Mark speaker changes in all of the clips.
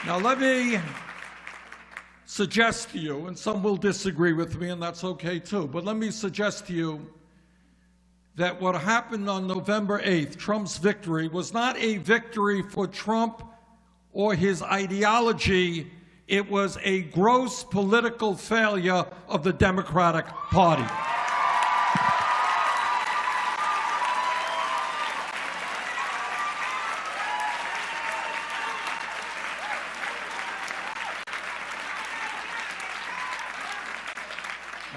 Speaker 1: Now, let me suggest to you, and some will disagree with me, and that's okay too, but let me suggest to you that what happened on November 8th, Trump's victory, was not a victory for Trump or his ideology. It was a gross political failure of the Democratic Party.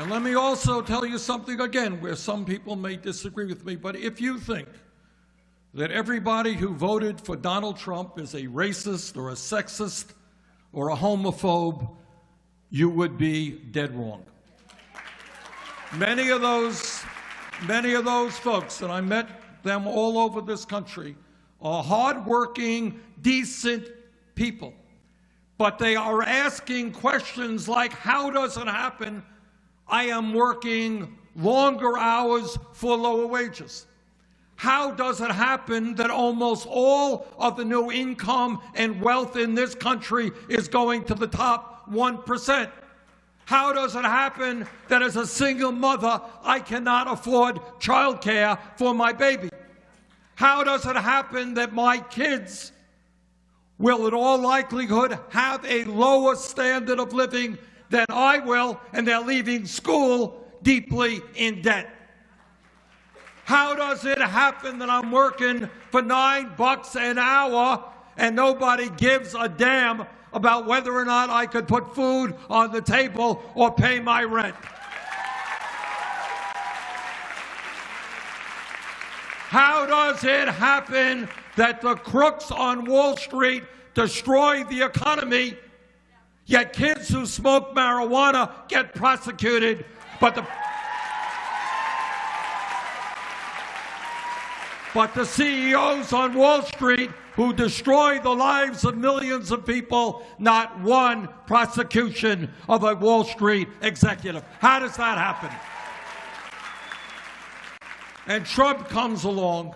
Speaker 1: And let me also tell you something again, where some people may disagree with me, but if you think that everybody who voted for Donald Trump is a racist or a sexist or a homophobe, you would be dead wrong. Many of those folks, and I met them all over this country, are hardworking, decent people. But they are asking questions like, how does it happen I am working longer hours for lower wages? How does it happen that almost all of the new income and wealth in this country is going to the top 1%? How does it happen that as a single mother, I cannot afford childcare for my baby? How does it happen that my kids will in all likelihood have a lower standard of living than I will, and they're leaving school deeply in debt? How does it happen that I'm working for $9 an hour and nobody gives a damn about whether or not I could put food on the table or pay my rent? How does it happen that the crooks on Wall Street destroy the economy, yet kids who smoke marijuana get prosecuted, but the CEOs on Wall Street who destroy the lives of millions of people, not one prosecution of a Wall Street executive? How does that happen? And Trump comes along,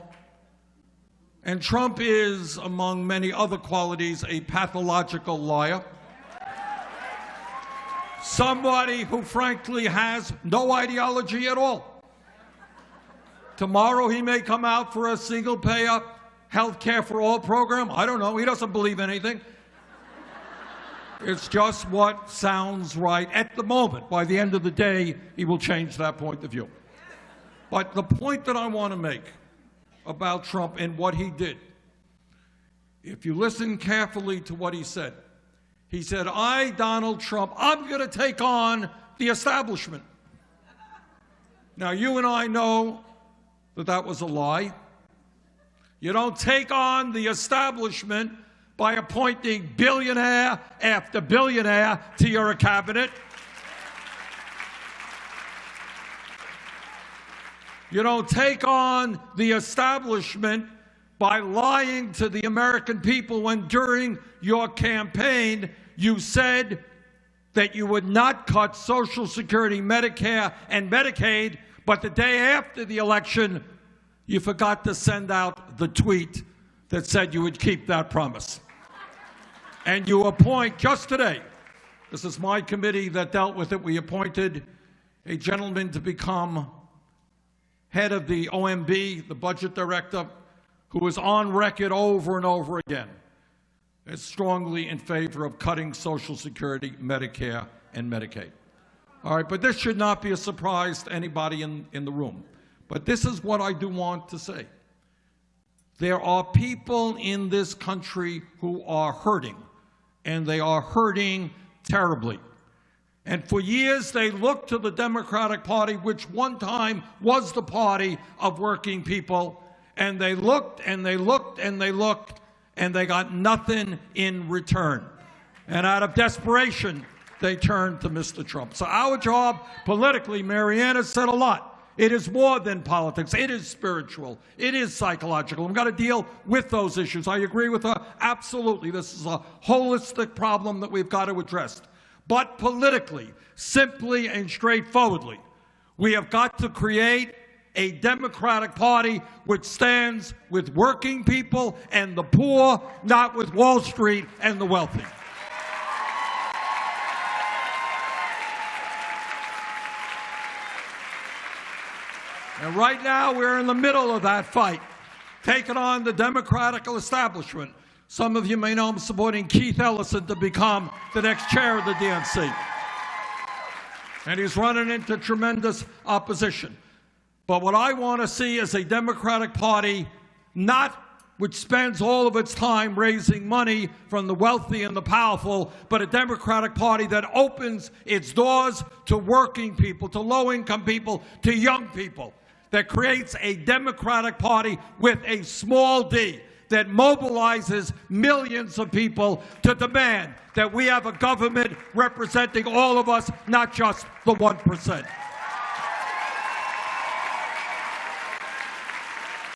Speaker 1: and Trump is, among many other qualities, a pathological liar. Somebody who, frankly, has no ideology at all. Tomorrow he may come out for a single-payer health care for all program. I don't know. He doesn't believe anything. It's just what sounds right at the moment. By the end of the day, he will change that point of view. But the point that I want to make about Trump and what he did, if you listen carefully to what he said, I, Donald Trump, I'm going to take on the establishment. Now, you and I know that that was a lie. You don't take on the establishment by appointing billionaire after billionaire to your cabinet. You don't take on the establishment by lying to the American people when during your campaign you said that you would not cut Social Security, Medicare, and Medicaid, but the day after the election, you forgot to send out the tweet that said you would keep that promise. And you appoint, just today, this is my committee that dealt with it, we appointed a gentleman to become head of the OMB, the budget director, who was on record over and over again as strongly in favor of cutting Social Security, Medicare, and Medicaid. All right, but this should not be a surprise to anybody in the room. But this is what I do want to say. There are people in this country who are hurting, and they are hurting terribly. And for years, they looked to the Democratic Party, which one time was the party of working people, and they looked and they looked and they looked, and they got nothing in return. And out of desperation, they turned to Mr. Trump. So our job politically, Marianne said a lot. It is more than politics. It is spiritual. It is psychological. We've got to deal with those issues. I agree with her. Absolutely. This is a holistic problem that we've got to address. But politically, simply and straightforwardly, we have got to create a Democratic Party which stands with working people and the poor, not with Wall Street and the wealthy. And right now, we're in the middle of that fight, taking on the Democratic establishment. Some of you may know I'm supporting Keith Ellison to become the next chair of the DNC. And he's running into tremendous opposition. But what I want to see is a Democratic Party not which spends all of its time raising money from the wealthy and the powerful, but a Democratic Party that opens its doors to working people, to low-income people, to young people, that creates a Democratic Party with a small d, that mobilizes millions of people to demand that we have a government representing all of us, not just the 1%.